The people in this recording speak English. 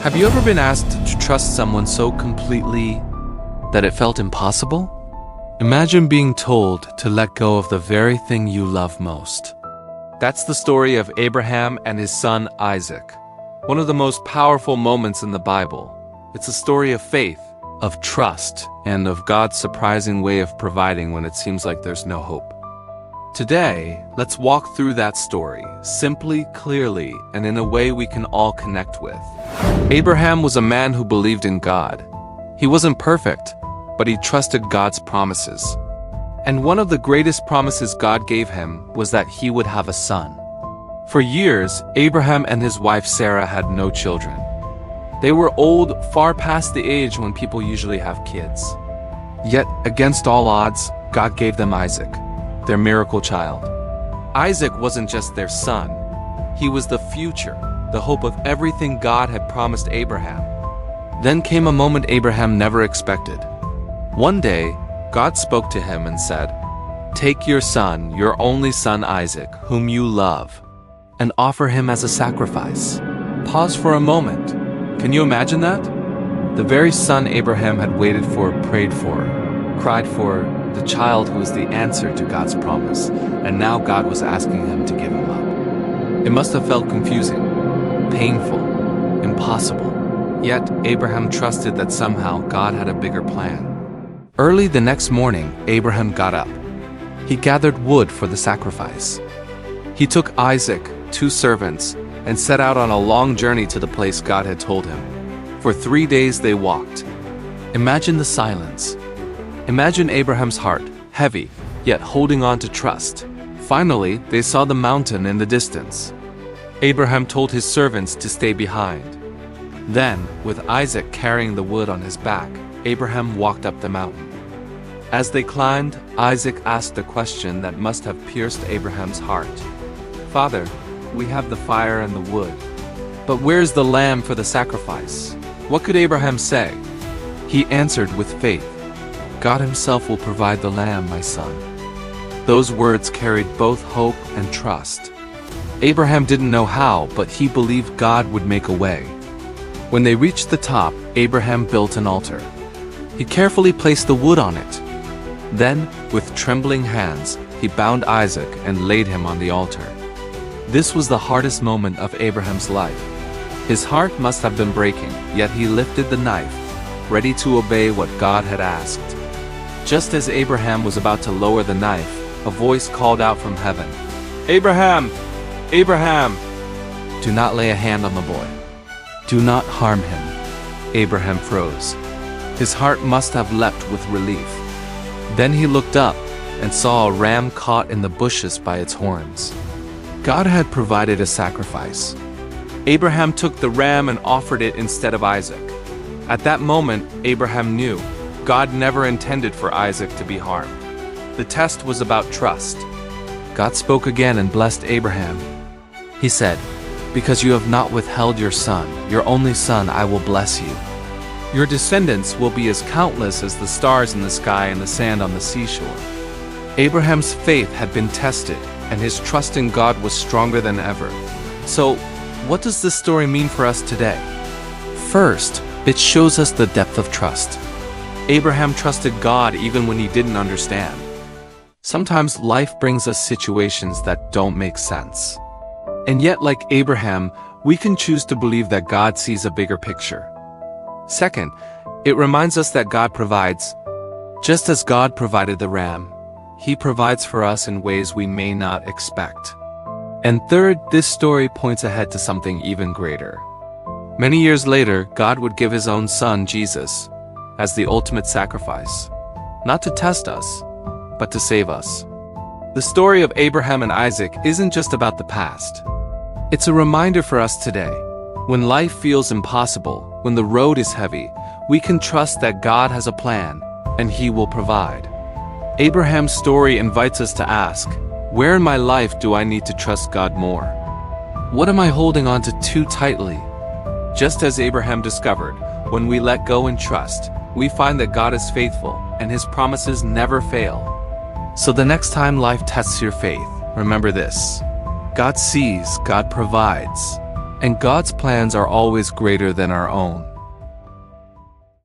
Have you ever been asked to trust someone so completely that it felt impossible? Imagine being told to let go of the very thing you love most. That's the story of Abraham and his son Isaac. One of the most powerful moments in the Bible. It's a story of faith, of trust, and of God's surprising way of providing when it seems like there's no hope. Today, let's walk through that story, simply, clearly, and in a way we can all connect with. Abraham was a man who believed in God. He wasn't perfect, but he trusted God's promises. And one of the greatest promises God gave him was that he would have a son. For years, Abraham and his wife Sarah had no children. They were old, far past the age when people usually have kids. Yet, against all odds, God gave them Isaac, their miracle child. Isaac wasn't just their son. He was the future, the hope of everything God had promised Abraham. Then came a moment Abraham never expected. One day, God spoke to him and said, "Take your son, your only son Isaac, whom you love, and offer him as a sacrifice." Pause for a moment. Can you imagine that? The very son Abraham had waited for, prayed for, cried for, the child who was the answer to God's promise, and now God was asking him to give him up. It must have felt confusing, painful, impossible. Yet Abraham trusted that somehow God had a bigger plan. Early the next morning, Abraham got up. He gathered wood for the sacrifice. He took Isaac, 2 servants, and set out on a long journey to the place God had told him. For 3 days they walked. Imagine the silence. Imagine Abraham's heart, heavy, yet holding on to trust. Finally, they saw the mountain in the distance. Abraham told his servants to stay behind. Then, with Isaac carrying the wood on his back, Abraham walked up the mountain. As they climbed, Isaac asked a question that must have pierced Abraham's heart. "Father, we have the fire and the wood, but where's the lamb for the sacrifice?" What could Abraham say? He answered with faith, "God himself will provide the lamb, my son." Those words carried both hope and trust. Abraham didn't know how, but he believed God would make a way. When they reached the top, Abraham built an altar. He carefully placed the wood on it. Then, with trembling hands, he bound Isaac and laid him on the altar. This was the hardest moment of Abraham's life. His heart must have been breaking, yet he lifted the knife, ready to obey what God had asked. Just as Abraham was about to lower the knife, a voice called out from heaven, "Abraham! Abraham!" "Do not lay a hand on the boy. Do not harm him." Abraham froze. His heart must have leapt with relief. Then he looked up and saw a ram caught in the bushes by its horns. God had provided a sacrifice. Abraham took the ram and offered it instead of Isaac. At that moment, Abraham knew God never intended for Isaac to be harmed. The test was about trust. God spoke again and blessed Abraham. He said, "Because you have not withheld your son, your only son, I will bless you. Your descendants will be as countless as the stars in the sky and the sand on the seashore." Abraham's faith had been tested, and his trust in God was stronger than ever. So, what does this story mean for us today? First, it shows us the depth of trust. Abraham trusted God even when he didn't understand. Sometimes life brings us situations that don't make sense. And yet, like Abraham, we can choose to believe that God sees a bigger picture. Second, it reminds us that God provides. Just as God provided the ram, He provides for us in ways we may not expect. And third, this story points ahead to something even greater. Many years later, God would give His own Son, Jesus, as the ultimate sacrifice, not to test us, but to save us. The story of Abraham and Isaac isn't just about the past. It's a reminder for us today. When life feels impossible, when the road is heavy, we can trust that God has a plan, and He will provide. Abraham's story invites us to ask, where in my life do I need to trust God more? What am I holding on to too tightly? Just as Abraham discovered, when we let go and trust, we find that God is faithful, and His promises never fail. So the next time life tests your faith, remember this: God sees, God provides, And God's plans are always greater than our own.